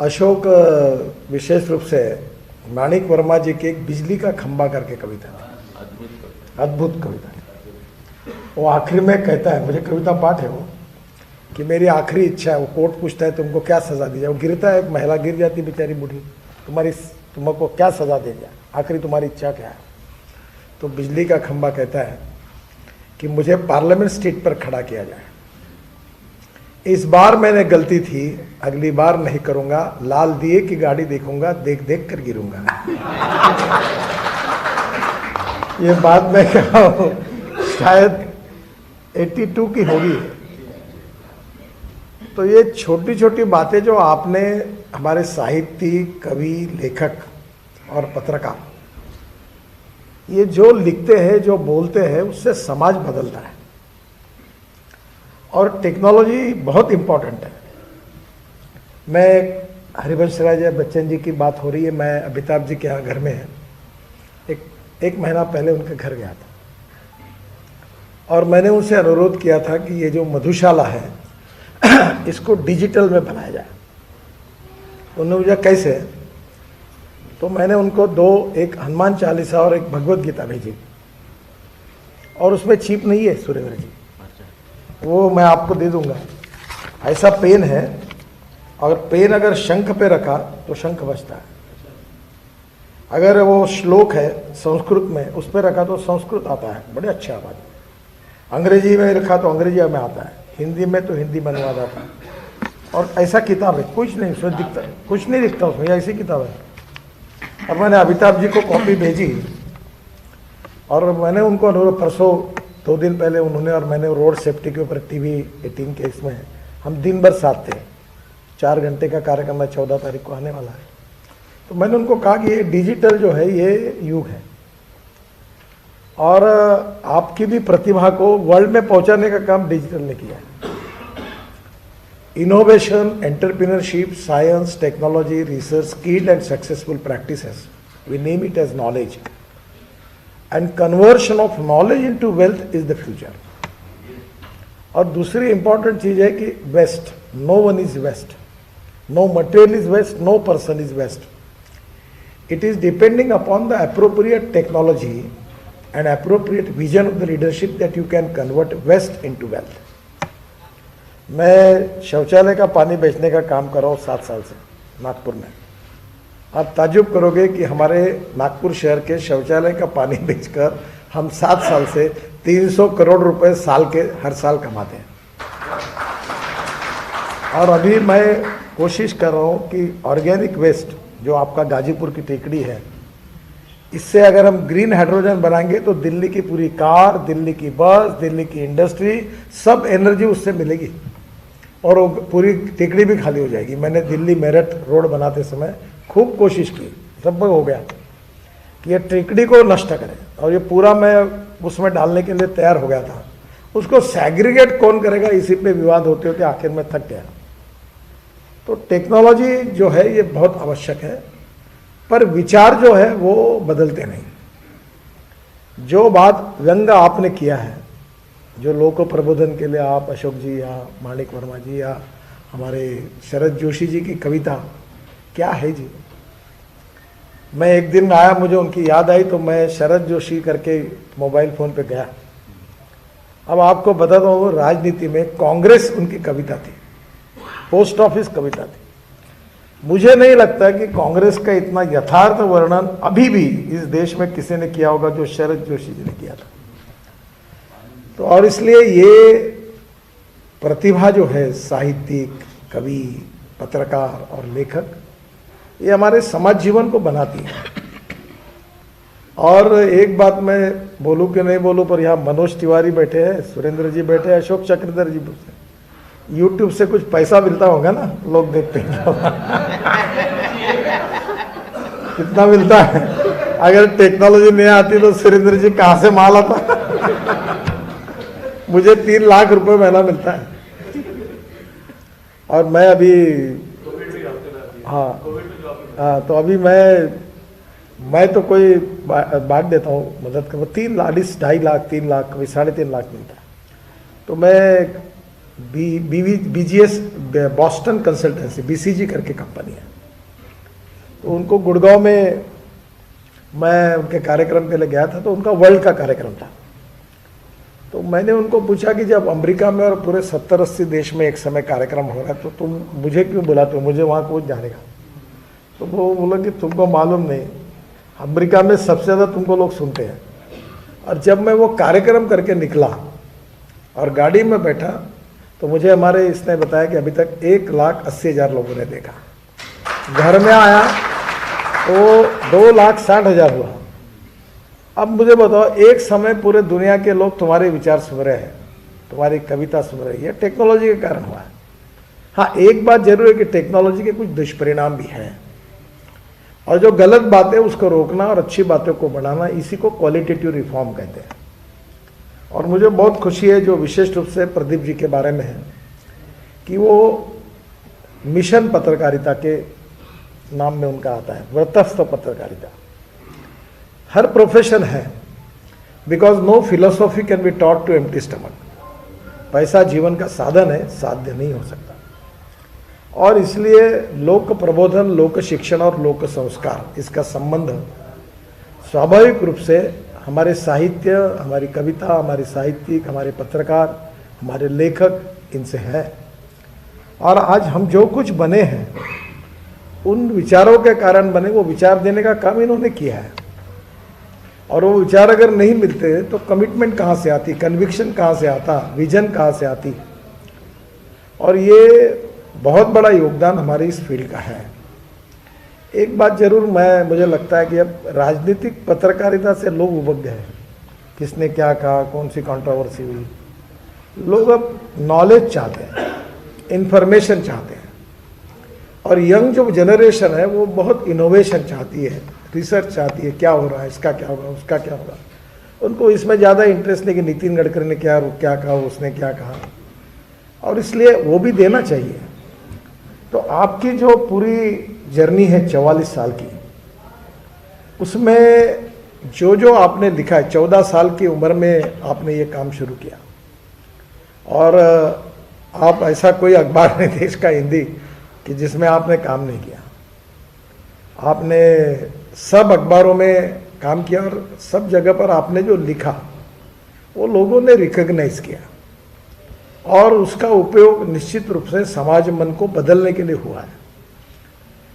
अशोक विशेष रूप से माणिक वर्मा जी की एक बिजली का खंबा करके कविता थी, अद्भुत कविता थी। वो आखिरी में कहता है, मुझे कविता पाठ है वो, कि मेरी आखिरी इच्छा है, वो कोर्ट पूछता है तुमको क्या सज़ा दी जाए, वो गिरता है, एक महिला गिर जाती बेचारी बूढ़ी, तुमको क्या सज़ा दे जाए, आखिरी तुम्हारी इच्छा क्या है? तो बिजली का खंबा कहता है कि मुझे पार्लियामेंट स्ट्रीट पर खड़ा किया जाए। इस बार मैंने गलती थी, अगली बार नहीं करूंगा, लाल दिए की गाड़ी देखूंगा, देख देख कर गिरूंगा। ये बात मैं कहा हूं, शायद 82 की होगी। तो ये छोटी छोटी बातें जो आपने हमारे साहित्यिक, कवि, लेखक और पत्रकार ये जो लिखते हैं, जो बोलते हैं, उससे समाज बदलता है। और टेक्नोलॉजी बहुत इम्पोर्टेंट है। मैं हरिवंश राय बच्चन जी की बात हो रही है, मैं अमिताभ जी के यहाँ घर में है, एक महीना पहले उनके घर गया था और मैंने उनसे अनुरोध किया था कि ये जो मधुशाला है इसको डिजिटल में बनाया जाए। उन्होंने मुझे कैसे, तो मैंने उनको एक हनुमान चालीसा और एक भगवत गीता भेजी और उसमें छिप नहीं है सुरेंद्र जी, वो मैं आपको दे दूंगा। ऐसा पेन है, अगर पेन अगर शंख पे रखा तो शंख बजता है, अगर वो श्लोक है संस्कृत में उस पर रखा तो संस्कृत आता है, बड़े अच्छे आवाज में, अंग्रेजी में रखा तो अंग्रेजी में आता है, हिंदी में तो हिंदी में अनुवाद आता है। और ऐसा किताब है, कुछ नहीं उसमें दिखता, कुछ नहीं दिखता उसमें, ऐसी किताब है। और मैंने अमिताभ जी को कॉपी भेजी और मैंने उनको अनुरोध, परसों 2 दिन पहले उन्होंने और मैंने रोड सेफ्टी के ऊपर TV 18 के इसमें हम दिन भर साथ थे, 4 घंटे का कार्यक्रम है, 14 तारीख को आने वाला है। तो मैंने उनको कहा कि ये डिजिटल जो है ये युग है और आपकी भी प्रतिभा को वर्ल्ड में पहुंचाने का काम डिजिटल ने किया है। Innovation, entrepreneurship, science, technology, research, skilled and successful practices, we name it as knowledge, and conversion of knowledge into wealth is the future. और दूसरी इंपॉर्टेंट चीज है कि waste, no one is waste, no material is waste, no person is waste, it is depending upon the appropriate technology and appropriate vision of the leadership that you can convert waste into wealth. मैं शौचालय का पानी बेचने का काम कर रहा हूँ 7 साल से नागपुर में। आप ताज्जुब करोगे कि हमारे नागपुर शहर के शौचालय का पानी बेचकर हम 7 साल से 300 करोड़ रुपए हर साल कमाते हैं। और अभी मैं कोशिश कर रहा हूँ कि ऑर्गेनिक वेस्ट जो आपका गाजीपुर की टेकड़ी है, इससे अगर हम ग्रीन हाइड्रोजन बनाएंगे तो दिल्ली की पूरी कार, दिल्ली की बस, दिल्ली की इंडस्ट्री, सब एनर्जी उससे मिलेगी और वो पूरी टेकड़ी भी खाली हो जाएगी। मैंने दिल्ली मेरठ रोड बनाते समय खूब कोशिश की, सब हो गया कि ये टेकड़ी को नष्ट करें और ये पूरा मैं उसमें डालने के लिए तैयार हो गया था। उसको सेग्रीगेट कौन करेगा, इसी पे विवाद होते होते आखिर में थक गया। तो टेक्नोलॉजी जो है ये बहुत आवश्यक है, पर विचार जो है वो बदलते नहीं। जो बात व्यंग आपने किया है, जो लोक प्रबोधन के लिए आप अशोक जी या माणिक वर्मा जी या हमारे शरद जोशी जी की कविता क्या है जी। मैं एक दिन आया, मुझे उनकी याद आई तो मैं शरद जोशी करके मोबाइल फ़ोन पे गया। अब आपको बताता हूँ, राजनीति में कांग्रेस उनकी कविता थी, पोस्ट ऑफिस कविता थी। मुझे नहीं लगता कि कांग्रेस का इतना यथार्थ वर्णन अभी भी इस देश में किसी ने किया होगा जो शरद जोशी जी ने किया था। तो और इसलिए ये प्रतिभा जो है, साहित्यिक, कवि, पत्रकार और लेखक, ये हमारे समाज जीवन को बनाती है। और एक बात मैं बोलूं कि नहीं बोलूं, पर यहाँ मनोज तिवारी बैठे हैं, सुरेंद्र जी बैठे हैं, अशोक चक्रधर जी, YouTube से कुछ पैसा मिलता होगा ना, लोग देखते हैं कितना मिलता है। अगर टेक्नोलॉजी नहीं आती तो सुरेंद्र जी कहाँ से माल आता। मुझे 3 लाख रुपए महीना मिलता है। और मैं अभी हाँ, तो अभी मैं तो कोई बांट देता हूँ, मदद कर 3 लाख, 2.5 लाख, 3 लाख, कभी 3.5 लाख मिलता है। तो मैं BGS बॉस्टन कंसल्टेंसी BCG करके कंपनी है। तो उनको गुड़गांव में मैं उनके कार्यक्रम के लिए गया था, तो उनका वर्ल्ड का कार्यक्रम था। तो मैंने उनको पूछा कि जब अमेरिका में और पूरे 70-80 देश में एक समय कार्यक्रम हो रहा है तो तुम मुझे क्यों बुलाते हो, मुझे वहाँ कौन जानेगा। तो वो बोला कि तुमको मालूम नहीं, अमेरिका में सबसे ज़्यादा तुमको लोग सुनते हैं। और जब मैं वो कार्यक्रम करके निकला और गाड़ी में बैठा तो मुझे हमारे इसने बताया कि अभी तक 1,80,000 लोगों ने देखा। घर में आया तो 2,60,000 हुआ। अब मुझे बताओ, एक समय पूरे दुनिया के लोग तुम्हारे विचार सुन रहे हैं, तुम्हारी कविता सुन रही है, टेक्नोलॉजी के कारण हुआ है। हाँ, एक बात जरूर है कि टेक्नोलॉजी के कुछ दुष्परिणाम भी हैं, और जो गलत बातें उसको रोकना और अच्छी बातों को बढ़ाना, इसी को क्वालिटेटिव रिफॉर्म कहते हैं। और मुझे बहुत खुशी है जो विशेष रूप से प्रदीप जी के बारे में है कि वो मिशन पत्रकारिता के नाम में उनका आता है, व्रतस्थ पत्रकारिता। हर प्रोफेशन है, because no philosophy can be taught to empty stomach. पैसा जीवन का साधन है, साध्य नहीं हो सकता। और इसलिए लोक प्रबोधन, लोक शिक्षण और लोक संस्कार, इसका संबंध स्वाभाविक रूप से हमारे साहित्य, हमारी कविता, हमारे साहित्यिक, हमारे पत्रकार, हमारे लेखक, इनसे है। और आज हम जो कुछ बने हैं उन विचारों के कारण बने। वो विचार देने का काम इन्होंने किया है, और वो विचार अगर नहीं मिलते तो कमिटमेंट कहाँ से आती, कन्विक्शन कहाँ से आता, विजन कहाँ से आती। और ये बहुत बड़ा योगदान हमारी इस फील्ड का है। एक बात जरूर मुझे लगता है कि अब राजनीतिक पत्रकारिता से लोग उबक गए। किसने क्या कहा, कौन सी कंट्रोवर्सी हुई, लोग अब नॉलेज चाहते हैं, इंफॉर्मेशन चाहते हैं। और यंग जो जनरेशन है वो बहुत इनोवेशन चाहती है, रिसर्च चाहती है, क्या हो रहा है, इसका क्या होगा, उसका क्या होगा। उनको इसमें ज़्यादा इंटरेस्ट नहीं कि नितिन गडकरी ने क्या कहा, उसने क्या कहा, और इसलिए वो भी देना चाहिए। तो आपकी जो पूरी जर्नी है 44 साल की, उसमें जो जो आपने लिखा है, 14 साल की उम्र में आपने ये काम शुरू किया, और आप ऐसा कोई अखबार नहीं देश का हिंदी कि जिसमें आपने काम नहीं किया। आपने सब अखबारों में काम किया, और सब जगह पर आपने जो लिखा वो लोगों ने रिकॉग्नाइज किया, और उसका उपयोग निश्चित रूप से समाज मन को बदलने के लिए हुआ है।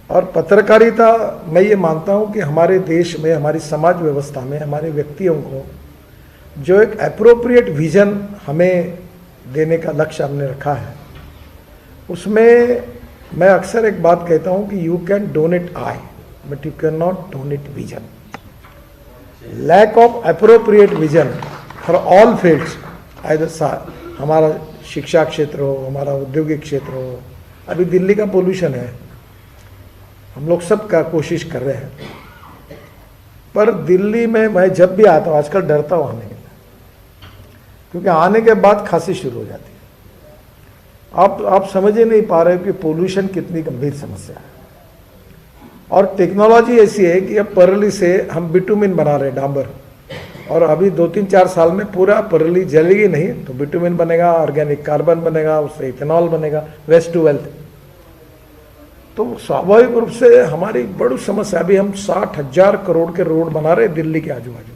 और पत्रकारिता, मैं ये मानता हूँ कि हमारे देश में, हमारी समाज व्यवस्था में, हमारे व्यक्तियों को जो एक एप्रोप्रिएट विजन हमें देने का लक्ष्य हमने रखा है, उसमें मैं अक्सर एक बात कहता हूँ कि you can donate eye but you can not donate vision. Lack of appropriate vision for all fields, हमारा शिक्षा क्षेत्र हो, हमारा औद्योगिक क्षेत्र हो, अभी दिल्ली का पोल्यूशन है, हम लोग सब का कोशिश कर रहे हैं। पर दिल्ली में मैं जब भी आता हूँ, आजकल डरता हूँ आने के लिए, क्योंकि आने के बाद खांसी शुरू हो जाती है। आप समझ ही नहीं पा रहे कि पोल्यूशन कितनी गंभीर समस्या है। और टेक्नोलॉजी ऐसी है कि अब परली से हम बिटुमिन बना रहे हैं, डांबर, और अभी 2-3-4 साल में पूरा परली जलेगी नहीं तो बिटुमिन बनेगा, ऑर्गेनिक कार्बन बनेगा, उससे इथेनॉल बनेगा, वेस्ट टू वेल्थ। तो स्वाभाविक रूप से हमारी बड़ी समस्या, अभी हम 60,000 करोड़ के रोड बना रहे हैं दिल्ली के आजू बाजू,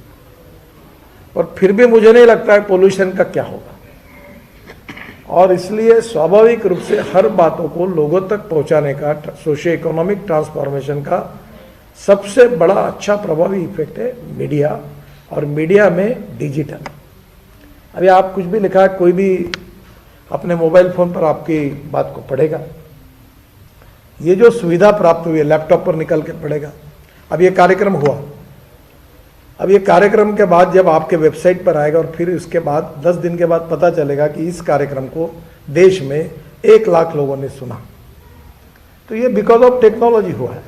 और फिर भी मुझे नहीं लगता है पोल्यूशन का क्या होगा। और इसलिए स्वाभाविक रूप से हर बातों को लोगों तक पहुंचाने का, सोशियो इकोनॉमिक ट्रांसफॉर्मेशन का सबसे बड़ा अच्छा प्रभावी इफेक्ट है मीडिया, और मीडिया में डिजिटल। अभी आप कुछ भी लिखा है, कोई भी अपने मोबाइल फ़ोन पर आपकी बात को पढ़ेगा। ये जो सुविधा प्राप्त हुई है, लैपटॉप पर निकल के पढ़ेगा। अब ये कार्यक्रम हुआ, अब ये कार्यक्रम के बाद जब आपके वेबसाइट पर आएगा, और फिर इसके बाद 10 दिन के बाद पता चलेगा कि इस कार्यक्रम को देश में 1 लाख लोगों ने सुना। तो ये बिकॉज ऑफ टेक्नोलॉजी हुआ है।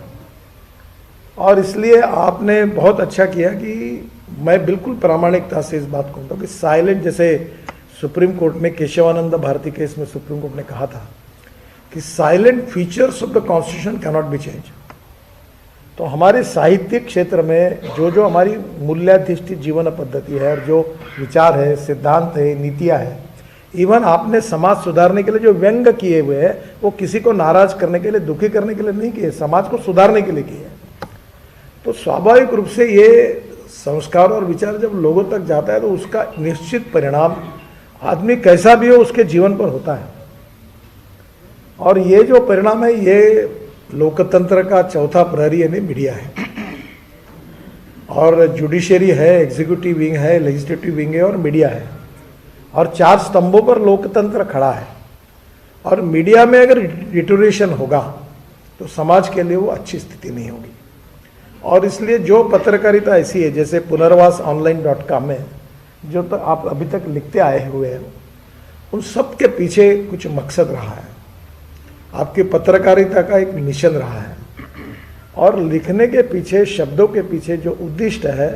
और इसलिए आपने बहुत अच्छा किया कि मैं बिल्कुल प्रामाणिकता से इस बात को कहता हूँ कि साइलेंट, जैसे सुप्रीम कोर्ट में केशवानंद भारती केस में सुप्रीम कोर्ट ने कहा था कि salient features of the constitution can not be change. तो हमारे साहित्यिक क्षेत्र में जो जो हमारी मूल्याधिष्ठित जीवन पद्धति है, और जो विचार है, सिद्धांत है, नीतियाँ है, इवन आपने समाज सुधारने के लिए जो व्यंग किए हुए हैं वो किसी को नाराज करने के लिए, दुखी करने के लिए नहीं किए, समाज को सुधारने के लिए किए। तो स्वाभाविक रूप से ये संस्कार और विचार जब लोगों तक जाता है तो उसका निश्चित परिणाम आदमी कैसा भी हो उसके जीवन पर होता है। और ये जो परिणाम है ये लोकतंत्र का चौथा प्रहरी यानी मीडिया है, और जुडिशरी है, एग्जीक्यूटिव विंग है, लेजिस्लेटिव विंग है और मीडिया है, और चार स्तंभों पर लोकतंत्र खड़ा है। और मीडिया में अगर डिटोरेशन होगा तो समाज के लिए वो अच्छी स्थिति नहीं होगी। और इसलिए जो पत्रकारिता ऐसी है, जैसे पुनर्वास online.com में जो तो आप अभी तक लिखते आए हुए हैं, उन सब के पीछे कुछ मकसद रहा है, आपकी पत्रकारिता का एक मिशन रहा है। और लिखने के पीछे, शब्दों के पीछे जो उद्दिष्ट है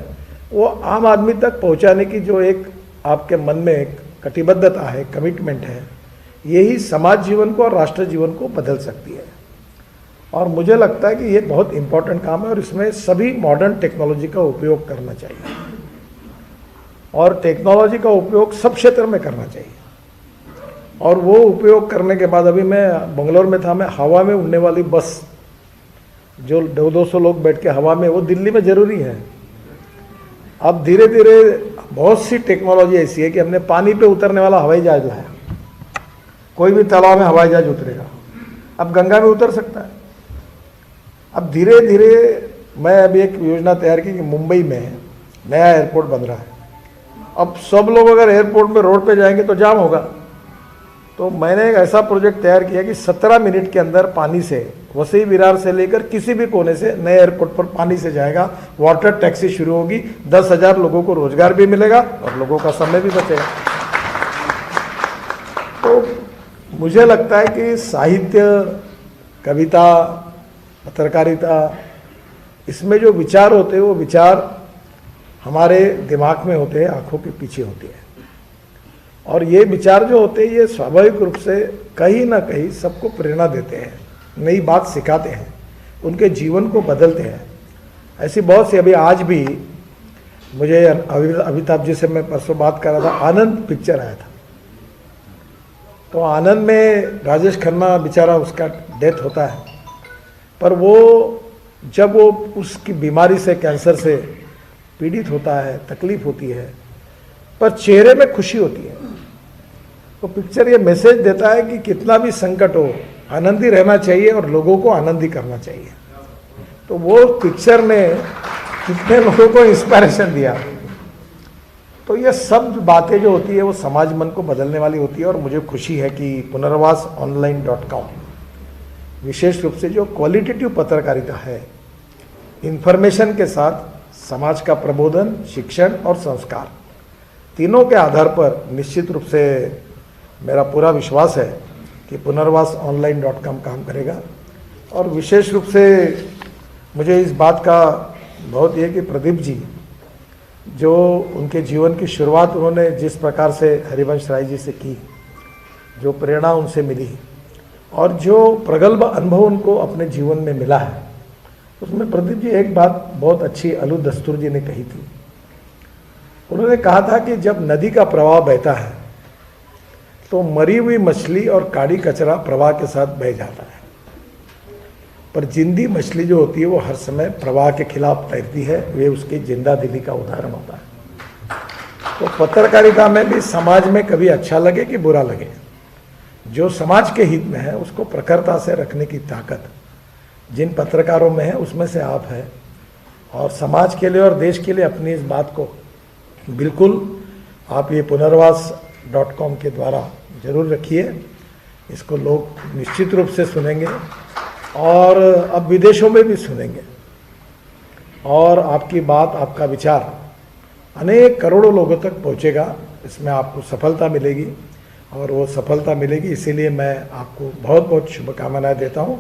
वो आम आदमी तक पहुंचाने की जो एक आपके मन में एक कटिबद्धता है, कमिटमेंट है, यही समाज जीवन को और राष्ट्र जीवन को बदल सकती है। और मुझे लगता है कि ये बहुत इंपॉर्टेंट काम है और इसमें सभी मॉडर्न टेक्नोलॉजी का उपयोग करना चाहिए, और टेक्नोलॉजी का उपयोग सब क्षेत्र में करना चाहिए। और वो उपयोग करने के बाद, अभी मैं बंगलोर में था, मैं हवा में उड़ने वाली बस जो 200 लोग बैठ के हवा में, वो दिल्ली में जरूरी है। अब धीरे धीरे बहुत सी टेक्नोलॉजी ऐसी है कि हमने पानी पे उतरने वाला हवाई जहाज लाया, कोई भी तालाब में हवाई जहाज उतरेगा, अब गंगा में उतर सकता है। अब धीरे धीरे मैं अभी एक योजना तैयार की कि मुंबई में नया एयरपोर्ट बन रहा है, अब सब लोग अगर एयरपोर्ट में रोड पे जाएंगे तो जाम होगा। तो मैंने एक ऐसा प्रोजेक्ट तैयार किया कि 17 मिनट के अंदर पानी से, वसई विरार से लेकर किसी भी कोने से नए एयरपोर्ट पर पानी से जाएगा, वाटर टैक्सी शुरू होगी, 10,000 लोगों को रोजगार भी मिलेगा और लोगों का समय भी बचेगा। तो मुझे लगता है कि साहित्य, कविता, पत्रकारिता, इसमें जो विचार होते हैं वो विचार हमारे दिमाग में होते हैं, आंखों के पीछे होते हैं। और ये विचार जो होते हैं ये स्वाभाविक रूप से कहीं ना कहीं सबको प्रेरणा देते हैं, नई बात सिखाते हैं, उनके जीवन को बदलते हैं। ऐसी बहुत सी, अभी आज भी मुझे अमिताभ जी से मैं परसों बात कर रहा था, आनंद पिक्चर आया था। तो आनंद में राजेश खन्ना बेचारा, उसका डेथ होता है, पर वो जब वो उसकी बीमारी से, कैंसर से पीड़ित होता है, तकलीफ होती है, पर चेहरे में खुशी होती है। तो पिक्चर ये मैसेज देता है कि कितना भी संकट हो, आनंदी रहना चाहिए और लोगों को आनंदी करना चाहिए। तो वो पिक्चर ने कितने लोगों को इंस्पिरेशन दिया। तो ये सब बातें जो होती है वो समाज मन को बदलने वाली होती है। और मुझे खुशी है कि पुनर्वास online.com विशेष रूप से जो क्वालिटेटिव पत्रकारिता है, इंफॉर्मेशन के साथ समाज का प्रबोधन, शिक्षण और संस्कार, तीनों के आधार पर निश्चित रूप से मेरा पूरा विश्वास है कि पुनर्वास online.com काम करेगा। और विशेष रूप से मुझे इस बात का बहुत ये कि प्रदीप जी, जो उनके जीवन की शुरुआत उन्होंने जिस प्रकार से हरिवंश राय जी से की, जो प्रेरणा उनसे मिली और जो प्रगल्भ अनुभव उनको अपने जीवन में मिला है, उसमें प्रदीप जी एक बात बहुत अच्छी अलू दस्तूर जी ने कही थी। उन्होंने कहा था कि जब नदी का प्रवाह बहता है तो मरी हुई मछली और काड़ी कचरा प्रवाह के साथ बह जाता है, पर जिंदी मछली जो होती है वो हर समय प्रवाह के खिलाफ तैरती है। वे उसकी जिंदा दिली का उदाहरण होता है। तो पत्रकारिता में भी समाज में कभी अच्छा लगे कि बुरा लगे, जो समाज के हित में है उसको प्रखरता से रखने की ताकत जिन पत्रकारों में है उसमें से आप हैं। और समाज के लिए और देश के लिए अपनी इस बात को बिल्कुल आप ये पुनर्वास.com के द्वारा जरूर रखिए। इसको लोग निश्चित रूप से सुनेंगे और अब विदेशों में भी सुनेंगे, और आपकी बात, आपका विचार अनेक करोड़ों लोगों तक पहुंचेगा। इसमें आपको सफलता मिलेगी, और वो सफलता मिलेगी, इसीलिए मैं आपको बहुत बहुत शुभकामनाएं देता हूं।